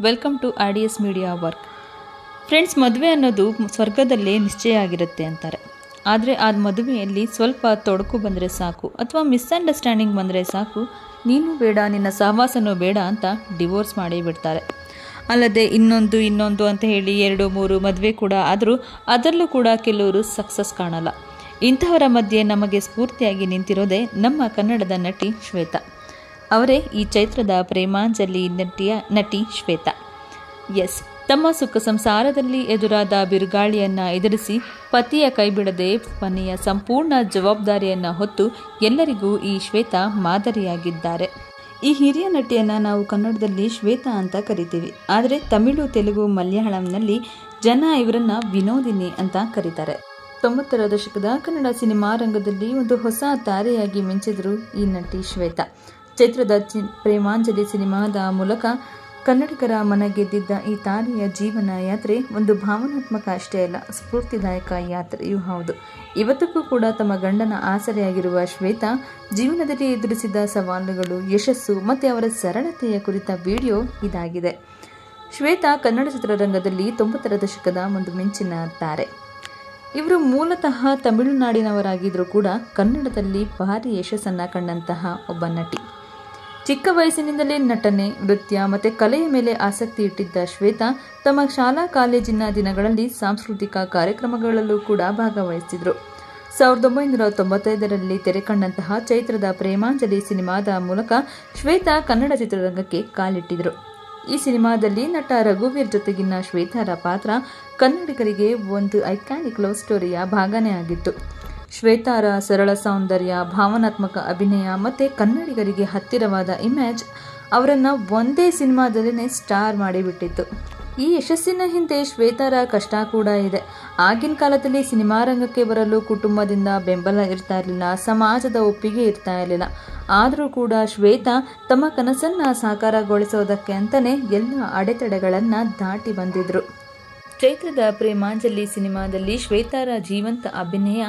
Welcome to RDS media work. Friends, ಮದುವೆ ಅನ್ನೋದು ಸ್ವರ್ಗದಲ್ಲೇ ನಿಶ್ಚಯ ಆಗಿರುತ್ತೆ ಅಂತಾರೆ. ಆದರೆ ಆ ಮದುವೆಯಲ್ಲಿ ಸ್ವಲ್ಪ ತೊಡಕು ಬಂದರೆ ಸಾಕು ಅಥವಾ ಮಿಸ್ಅಂಡರ್ಸ್ಟ್ಯಾಂಡಿಂಗ್ ಬಂದರೆ ಸಾಕು, ನೀನು ಬೇಡ, ನಿನ್ನ ಸಹವಾಸನೂ ಬೇಡ ಅಂತ ಡಿವೋರ್ಸ್ ಮಾಡಿ ಬಿಡ್ತಾರೆ. ಅಲ್ಲದೆ ಇನ್ನೊಂದು ಅಂತ ಹೇಳಿ 2-3 ಮದುವೆ ಕೂಡ ಆದರೂ ಅದರಲ್ಲೂ ಕೂಡ ಕೆಲವರು ಸಕ್ಸಸ್ ಕಾಣಲ್ಲ. ಇಂತಹವರ ಮಧ್ಯೆ ನಮಗೆ ಸ್ಫೂರ್ತಿಯಾಗಿ ನಿಂತಿರೋದೇ ನಮ್ಮ ಕನ್ನಡದ ನಟಿ ಶ್ವೇತಾ ಅವರೇ. ಈ ಚೈತ್ರದ ಪ್ರೇಮಾಂಜಲಿ ನಟಿ ಶ್ವೇತಾ. ಎಸ್, ತಮ್ಮ ಸುಖ ಸಂಸಾರದಲ್ಲಿ ಎದುರಾದ ಬಿರುಗಾಳಿಯನ್ನು ಎದುರಿಸಿ ಪತಿಯ ಕೈಬಿಡದೆ ಮನೆಯ ಸಂಪೂರ್ಣ ಜವಾಬ್ದಾರಿಯನ್ನು ಹೊತ್ತು ಎಲ್ಲರಿಗೂ ಈ ಶ್ವೇತಾ ಮಾದರಿಯಾಗಿದ್ದಾರೆ. ಈ ಹಿರಿಯ ನಟಿಯನ್ನು ನಾವು ಕನ್ನಡದಲ್ಲಿ ಶ್ವೇತಾ ಅಂತ ಕರಿತೀವಿ. ಆದರೆ ತಮಿಳು, ತೆಲುಗು, ಮಲಯಾಳಂನಲ್ಲಿ ಜನ ಇವರನ್ನು ವಿನೋದಿನಿ ಅಂತ ಕರೀತಾರೆ. 90ರ ದಶಕದ ಕನ್ನಡ ಸಿನಿಮಾ ರಂಗದಲ್ಲಿ ಒಂದು ಹೊಸ ತಾರೆಯಾಗಿ ಮಿಂಚಿದ್ರು ಈ ನಟಿ ಶ್ವೇತಾ. ಚೈತ್ರದ ಪ್ರೇಮಾಂಜಲಿ ಸಿನಿಮಾದ ಮೂಲಕ ಕನ್ನಡಿಗರ ಮನ ಗೆದ್ದಿದ್ದ ಈ ತಾರೆಯ ಜೀವನ ಯಾತ್ರೆ ಒಂದು ಭಾವನಾತ್ಮಕ ಅಷ್ಟೇ ಅಲ್ಲ, ಸ್ಫೂರ್ತಿದಾಯಕ ಯಾತ್ರೆಯೂ ಹೌದು. ಇವತ್ತಿಗೂ ಕೂಡ ತಮ್ಮ ಗಂಡನ ಆಸರೆಯಾಗಿರುವ ಶ್ವೇತಾ ಜೀವನದಲ್ಲಿ ಎದುರಿಸಿದ ಸವಾಲುಗಳು, ಯಶಸ್ಸು ಮತ್ತು ಅವರ ಸರಳತೆಯ ಕುರಿತ ವಿಡಿಯೋ ಇದಾಗಿದೆ. ಶ್ವೇತಾ ಕನ್ನಡ ಚಿತ್ರರಂಗದಲ್ಲಿ 90ರ ದಶಕದ ಒಂದು ಮಿಂಚಿನ ತಾರೆ. ಇವರು ಮೂಲತಃ ತಮಿಳುನಾಡಿನವರಾಗಿದ್ದರೂ ಕೂಡ ಕನ್ನಡದಲ್ಲಿ ಭಾರಿ ಯಶಸ್ಸನ್ನು ಕಂಡಂತಹ ಒಬ್ಬ ನಟಿ. ಚಿಕ್ಕ ವಯಸ್ಸಿನಿಂದಲೇ ನಟನೆ, ನೃತ್ಯ ಮತ್ತು ಕಲೆಯ ಮೇಲೆ ಆಸಕ್ತಿ ಇಟ್ಟಿದ್ದ ಶ್ವೇತಾ ತಮ್ಮ ಶಾಲಾ ಕಾಲೇಜಿನ ದಿನಗಳಲ್ಲಿ ಸಾಂಸ್ಕೃತಿಕ ಕಾರ್ಯಕ್ರಮಗಳಲ್ಲೂ ಕೂಡ ಭಾಗವಹಿಸಿದ್ರು. 1995ರಲ್ಲಿ ತೆರೆ ಕಂಡಂತಹ ಚೈತ್ರದ ಪ್ರೇಮಾಂಜಲಿ ಸಿನಿಮಾದ ಮೂಲಕ ಶ್ವೇತಾ ಕನ್ನಡ ಚಿತ್ರರಂಗಕ್ಕೆ ಕಾಲಿಟ್ಟಿದ್ರು. ಈ ಸಿನಿಮಾದಲ್ಲಿ ನಟ ರಘುವೀರ್ ಜೊತೆಗಿನ ಶ್ವೇತಾರ ಪಾತ್ರ ಕನ್ನಡಿಗರಿಗೆ ಒಂದು ಐಕಾನಿಕ್ ಲವ್ ಸ್ಟೋರಿಯ ಭಾಗನೇ ಆಗಿತ್ತು. ಶ್ವೇತಾರ ಸರಳ ಸೌಂದರ್ಯ, ಭಾವನಾತ್ಮಕ ಅಭಿನಯ ಮತ್ತು ಕನ್ನಡಿಗರಿಗೆ ಹತ್ತಿರವಾದ ಇಮೇಜ್ ಅವರನ್ನು ಒಂದೇ ಸಿನಿಮಾದಲ್ಲೇ ಸ್ಟಾರ್ ಮಾಡಿಬಿಟ್ಟಿತ್ತು. ಈ ಯಶಸ್ಸಿನ ಹಿಂದೆ ಶ್ವೇತಾರ ಕಷ್ಟ ಕೂಡ ಇದೆ. ಆಗಿನ ಕಾಲದಲ್ಲಿ ಸಿನಿಮಾ ರಂಗಕ್ಕೆ ಬರಲು ಕುಟುಂಬದಿಂದ ಬೆಂಬಲ ಇರ್ತಾ ಇರಲಿಲ್ಲ, ಸಮಾಜದ ಒಪ್ಪಿಗೆ ಇರ್ತಾ ಇರಲಿಲ್ಲ. ಆದರೂ ಕೂಡ ಶ್ವೇತಾ ತಮ್ಮ ಕನಸನ್ನು ಸಾಕಾರಗೊಳಿಸೋದಕ್ಕೆ ಅಂತಲೇ ಎಲ್ಲ ಅಡೆತಡೆಗಳನ್ನು ದಾಟಿ ಬಂದಿದ್ರು. ಚೈತ್ರದ ಪ್ರೇಮಾಂಜಲಿ ಸಿನಿಮಾದಲ್ಲಿ ಶ್ವೇತಾರ ಜೀವಂತ ಅಭಿನಯ,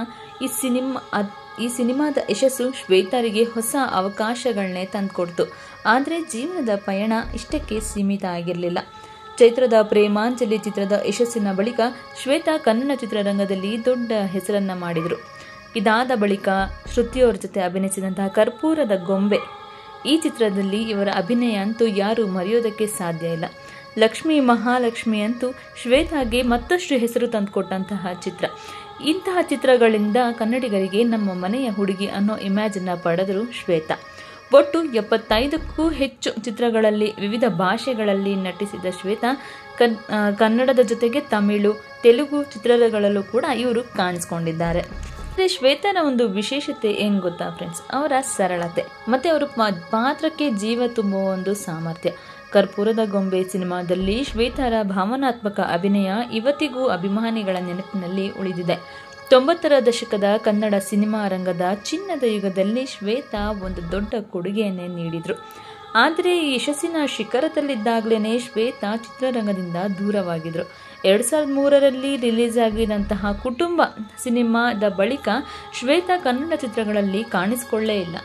ಈ ಸಿನಿಮಾದ ಯಶಸ್ಸು ಶ್ವೇತಾರಿಗೆ ಹೊಸ ಅವಕಾಶಗಳನ್ನೇ ತಂದುಕೊಡ್ತು. ಆದರೆ ಜೀವನದ ಪಯಣ ಇಷ್ಟಕ್ಕೆ ಸೀಮಿತ ಆಗಿರಲಿಲ್ಲ. ಚೈತ್ರದ ಪ್ರೇಮಾಂಜಲಿ ಚಿತ್ರದ ಯಶಸ್ಸಿನ ಬಳಿಕ ಶ್ವೇತಾ ಕನ್ನಡ ಚಿತ್ರರಂಗದಲ್ಲಿ ದೊಡ್ಡ ಹೆಸರನ್ನು ಮಾಡಿದರು. ಇದಾದ ಬಳಿಕ ಶ್ರುತಿಯವರ ಜೊತೆ ಅಭಿನಯಿಸಿದಂತಹ ಕರ್ಪೂರದ ಗೊಂಬೆ, ಈ ಚಿತ್ರದಲ್ಲಿ ಇವರ ಅಭಿನಯ ಅಂತೂ ಯಾರೂ ಮರೆಯೋದಕ್ಕೆ ಸಾಧ್ಯ ಇಲ್ಲ. ಲಕ್ಷ್ಮೀ ಮಹಾಲಕ್ಷ್ಮಿ ಅಂತೂ ಶ್ವೇತಾಗೆ ಮತ್ತಷ್ಟು ಹೆಸರು ತಂದುಕೊಟ್ಟಂತಹ ಚಿತ್ರ. ಇಂತಹ ಚಿತ್ರಗಳಿಂದ ಕನ್ನಡಿಗರಿಗೆ ನಮ್ಮ ಮನೆಯ ಹುಡುಗಿ ಅನ್ನೋ ಇಮ್ಯಾಜನ್ನು ಪಡೆದರು ಶ್ವೇತಾ. ಒಟ್ಟು 75ಕ್ಕೂ ಹೆಚ್ಚು ಚಿತ್ರಗಳಲ್ಲಿ ವಿವಿಧ ಭಾಷೆಗಳಲ್ಲಿ ನಟಿಸಿದ ಶ್ವೇತಾ ಕನ್ನಡದ ಜೊತೆಗೆ ತಮಿಳು, ತೆಲುಗು ಚಿತ್ರಗಳಲ್ಲೂ ಕೂಡ ಇವರು ಕಾಣಿಸ್ಕೊಂಡಿದ್ದಾರೆ. ಶ್ವೇತಾನ ಒಂದು ವಿಶೇಷತೆ ಏನು ಗೊತ್ತಾ ಫ್ರೆಂಡ್ಸ್, ಅವರ ಸರಳತೆ ಮತ್ತು ಅವರು ಪಾತ್ರಕ್ಕೆ ಜೀವ ತುಂಬುವ ಒಂದು ಸಾಮರ್ಥ್ಯ. ಕರ್ಪೂರದ ಗೊಂಬೆ ಸಿನಿಮಾದಲ್ಲಿ ಶ್ವೇತಾರ ಭಾವನಾತ್ಮಕ ಅಭಿನಯ ಇವತ್ತಿಗೂ ಅಭಿಮಾನಿಗಳ ನೆನಪಿನಲ್ಲಿ ಉಳಿದಿದೆ. 90ರ ದಶಕದ ಕನ್ನಡ ಸಿನಿಮಾ ರಂಗದ ಚಿನ್ನದ ಯುಗದಲ್ಲಿ ಶ್ವೇತಾ ಒಂದು ದೊಡ್ಡ ಕೊಡುಗೆಯನ್ನೇ ನೀಡಿದರು. ಆದರೆ ಈ ಯಶಸ್ಸಿನ ಶಿಖರದಲ್ಲಿದ್ದಾಗಲೇ ಶ್ವೇತಾ ಚಿತ್ರರಂಗದಿಂದ ದೂರವಾಗಿದ್ದರು. 2003ರಲ್ಲಿ ರಿಲೀಸ್ ಆಗಿದಂತಹ ಕುಟುಂಬ ಸಿನಿಮಾದ ಬಳಿಕ ಶ್ವೇತಾ ಕನ್ನಡ ಚಿತ್ರಗಳಲ್ಲಿ ಕಾಣಿಸಿಕೊಳ್ಳೇ ಇಲ್ಲ.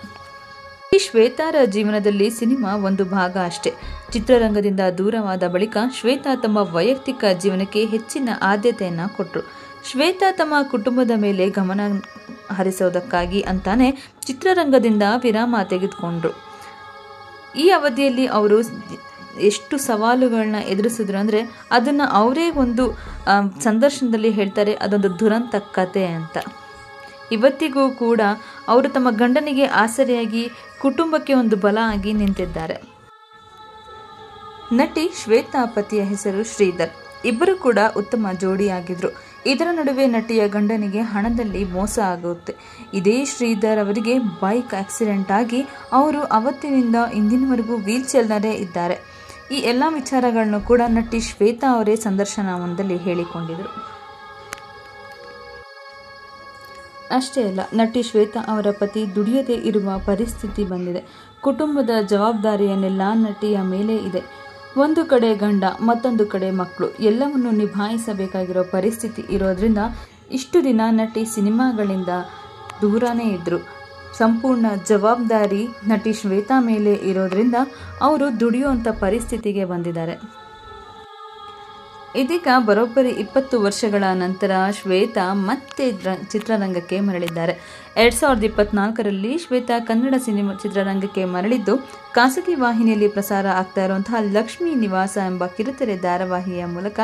ಈ ಶ್ವೇತಾರ ಜೀವನದಲ್ಲಿ ಸಿನಿಮಾ ಒಂದು ಭಾಗ ಅಷ್ಟೇ. ಚಿತ್ರರಂಗದಿಂದ ದೂರವಾದ ಬಳಿಕ ಶ್ವೇತಾ ತಮ್ಮ ವೈಯಕ್ತಿಕ ಜೀವನಕ್ಕೆ ಹೆಚ್ಚಿನ ಆದ್ಯತೆಯನ್ನು ಕೊಟ್ಟರು. ಶ್ವೇತಾ ತಮ್ಮ ಕುಟುಂಬದ ಮೇಲೆ ಗಮನ ಹರಿಸೋದಕ್ಕಾಗಿ ಅಂತಾನೆ ಚಿತ್ರರಂಗದಿಂದ ವಿರಾಮ ತೆಗೆದುಕೊಂಡ್ರು. ಈ ಅವಧಿಯಲ್ಲಿ ಅವರು ಎಷ್ಟು ಸವಾಲುಗಳನ್ನ ಎದುರಿಸಿದ್ರು ಅಂದರೆ ಅದನ್ನು ಅವರೇ ಒಂದು ಸಂದರ್ಶನದಲ್ಲಿ ಹೇಳ್ತಾರೆ, ಅದೊಂದು ದುರಂತ ಕತೆ ಅಂತ. ಇವತ್ತಿಗೂ ಕೂಡ ಅವರು ತಮ್ಮ ಗಂಡನಿಗೆ ಆಸರೆಯಾಗಿ ಕುಟುಂಬಕ್ಕೆ ಒಂದು ಬಲ ಆಗಿ ನಿಂತಿದ್ದಾರೆ. ನಟಿ ಶ್ವೇತಾ ಪತಿಯ ಹೆಸರು ಶ್ರೀಧರ್. ಇಬ್ಬರು ಕೂಡ ಉತ್ತಮ ಜೋಡಿಯಾಗಿದ್ರು. ಇದರ ನಡುವೆ ನಟಿಯ ಗಂಡನಿಗೆ ಹಣದಲ್ಲಿ ಮೋಸ ಆಗುತ್ತೆ. ಇದೇ ಶ್ರೀಧರ್ ಅವರಿಗೆ ಬೈಕ್ ಆಕ್ಸಿಡೆಂಟ್ ಆಗಿ ಅವರು ಅವತ್ತಿನಿಂದ ಇಂದಿನವರೆಗೂ ವೀಲ್ ಚೇರ್ನಲ್ಲೇ ಇದ್ದಾರೆ. ಈ ಎಲ್ಲ ವಿಚಾರಗಳನ್ನು ಕೂಡ ನಟಿ ಶ್ವೇತಾ ಅವರೇ ಸಂದರ್ಶನವೊಂದರಲ್ಲಿ ಹೇಳಿಕೊಂಡಿದ್ರು. ಅಷ್ಟೇ ಅಲ್ಲ, ನಟಿ ಶ್ವೇತಾ ಅವರ ಪತಿ ದುಡಿಯದೇ ಇರುವ ಪರಿಸ್ಥಿತಿ ಬಂದಿದೆ. ಕುಟುಂಬದ ಜವಾಬ್ದಾರಿಯನ್ನೆಲ್ಲ ನಟಿಯ ಮೇಲೆ ಇದೆ. ಒಂದು ಕಡೆ ಗಂಡ, ಮತ್ತೊಂದು ಕಡೆ ಮಕ್ಕಳು, ಎಲ್ಲವನ್ನು ನಿಭಾಯಿಸಬೇಕಾಗಿರೋ ಪರಿಸ್ಥಿತಿ ಇರೋದ್ರಿಂದ ಇಷ್ಟು ದಿನ ನಟಿ ಸಿನಿಮಾಗಳಿಂದ ದೂರನೇ ಇದ್ದರು. ಸಂಪೂರ್ಣ ಜವಾಬ್ದಾರಿ ನಟಿ ಶ್ವೇತಾ ಮೇಲೆ ಇರೋದ್ರಿಂದ ಅವರು ದುಡಿಯುವಂಥ ಪರಿಸ್ಥಿತಿಗೆ ಬಂದಿದ್ದಾರೆ. ಇದೀಗ ಬರೋಬ್ಬರಿ 20 ವರ್ಷಗಳ ನಂತರ ಶ್ವೇತಾ ಮತ್ತೆ ಚಿತ್ರರಂಗಕ್ಕೆ ಮರಳಿದ್ದಾರೆ. 2024ರಲ್ಲಿ ಶ್ವೇತಾ ಕನ್ನಡ ಚಿತ್ರರಂಗಕ್ಕೆ ಮರಳಿದ್ದು ಖಾಸಗಿ ವಾಹಿನಿಯಲ್ಲಿ ಪ್ರಸಾರ ಆಗ್ತಾ ಇರುವಂತಹ ಲಕ್ಷ್ಮೀ ನಿವಾಸ ಎಂಬ ಕಿರುತೆರೆ ಧಾರಾವಾಹಿಯ ಮೂಲಕ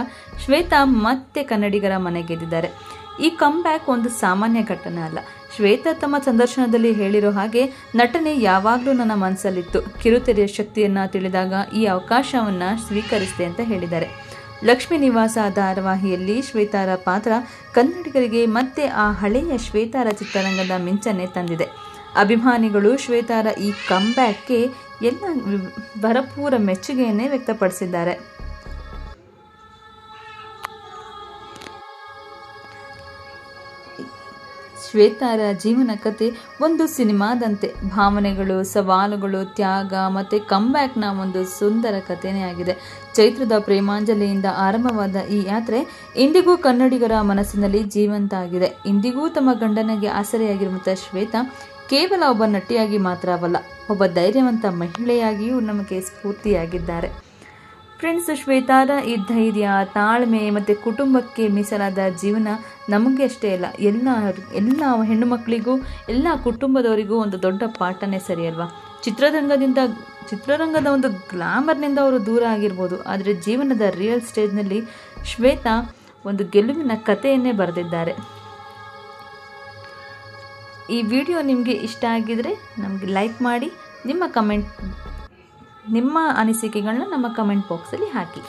ಶ್ವೇತಾ ಮತ್ತೆ ಕನ್ನಡಿಗರ ಮನೆಗೆದ್ದಿದ್ದಾರೆ. ಈ ಕಮ್ಬ್ಯಾಕ್ ಒಂದು ಸಾಮಾನ್ಯ ಘಟನೆ ಅಲ್ಲ. ಶ್ವೇತಾ ತಮ್ಮ ಸಂದರ್ಶನದಲ್ಲಿ ಹೇಳಿರೋ ಹಾಗೆ, ನಟನೆ ಯಾವಾಗಲೂ ನನ್ನ ಮನಸ್ಸಲ್ಲಿತ್ತು. ಕಿರುತೆರೆಯ ಶಕ್ತಿಯನ್ನ ತಿಳಿದಾಗ ಈ ಅವಕಾಶವನ್ನ ಸ್ವೀಕರಿಸಿದೆ ಅಂತ ಹೇಳಿದ್ದಾರೆ. ಲಕ್ಷ್ಮೀ ನಿವಾಸ ಧಾರಾವಾಹಿಯಲ್ಲಿ ಶ್ವೇತಾರ ಪಾತ್ರ ಕನ್ನಡಿಗರಿಗೆ ಮತ್ತೆ ಆ ಹಳೆಯ ಶ್ವೇತಾರ ಚಿತ್ರರಂಗದ ಮಿಂಚನ್ನೇ ತಂದಿದೆ. ಅಭಿಮಾನಿಗಳು ಶ್ವೇತಾರ ಈ ಕಮ್ಬ್ಯಾಕ್ಗೆ ಎಲ್ಲ ಭರಪೂರ ಮೆಚ್ಚುಗೆಯನ್ನೇ ವ್ಯಕ್ತಪಡಿಸಿದ್ದಾರೆ. ಶ್ವೇತಾರ ಜೀವನ ಕಥೆ ಒಂದು ಸಿನಿಮಾದಂತೆ ಭಾವನೆಗಳು, ಸವಾಲುಗಳು, ತ್ಯಾಗ ಮತ್ತು ಕಂಬ್ಯಾಕ್ನ ಒಂದು ಸುಂದರ ಕಥೆನೇ ಆಗಿದೆ. ಚೈತ್ರದ ಪ್ರೇಮಾಂಜಲಿಯಿಂದ ಆರಂಭವಾದ ಈ ಯಾತ್ರೆ ಇಂದಿಗೂ ಕನ್ನಡಿಗರ ಮನಸ್ಸಿನಲ್ಲಿ ಜೀವಂತ ಆಗಿದೆ. ಇಂದಿಗೂ ತಮ್ಮ ಗಂಡನಿಗೆ ಆಸರೆಯಾಗಿರುವಂಥ ಶ್ವೇತಾ ಕೇವಲ ಒಬ್ಬ ನಟಿಯಾಗಿ ಮಾತ್ರವಲ್ಲ, ಒಬ್ಬ ಧೈರ್ಯವಂತ ಮಹಿಳೆಯಾಗಿಯೂ ನಮಗೆ ಸ್ಫೂರ್ತಿಯಾಗಿದ್ದಾರೆ. ಫ್ರೆಂಡ್ಸ್, ಶ್ವೇತಾರ ಈ ಧೈರ್ಯ, ತಾಳ್ಮೆ ಮತ್ತು ಕುಟುಂಬಕ್ಕೆ ಮೀಸಲಾದ ಜೀವನ ನಮಗೆ ಅಷ್ಟೇ ಅಲ್ಲ, ಎಲ್ಲ ಹೆಣ್ಣು ಮಕ್ಕಳಿಗೂ, ಎಲ್ಲ ಕುಟುಂಬದವರಿಗೂ ಒಂದು ದೊಡ್ಡ ಪಾಠನೇ ಸರಿ ಅಲ್ವಾ. ಚಿತ್ರರಂಗದ ಒಂದು ಗ್ಲಾಮರ್ನಿಂದ ಅವರು ದೂರ ಆಗಿರ್ಬೋದು, ಆದರೆ ಜೀವನದ ರಿಯಲ್ ಸ್ಟೇಜ್ನಲ್ಲಿ ಶ್ವೇತಾ ಒಂದು ಗೆಲುವಿನ ಕಥೆಯನ್ನೇ ಬರೆದಿದ್ದಾರೆ. ಈ ವಿಡಿಯೋ ನಿಮಗೆ ಇಷ್ಟ ಆಗಿದ್ರೆ ನಮಗೆ ಲೈಕ್ ಮಾಡಿ, ನಿಮ್ಮ ಅನಿಸಿಕೆಗಳನ್ನ ನಮ್ಮ ಕಮೆಂಟ್ ಬಾಕ್ಸಲ್ಲಿ ಹಾಕಿ.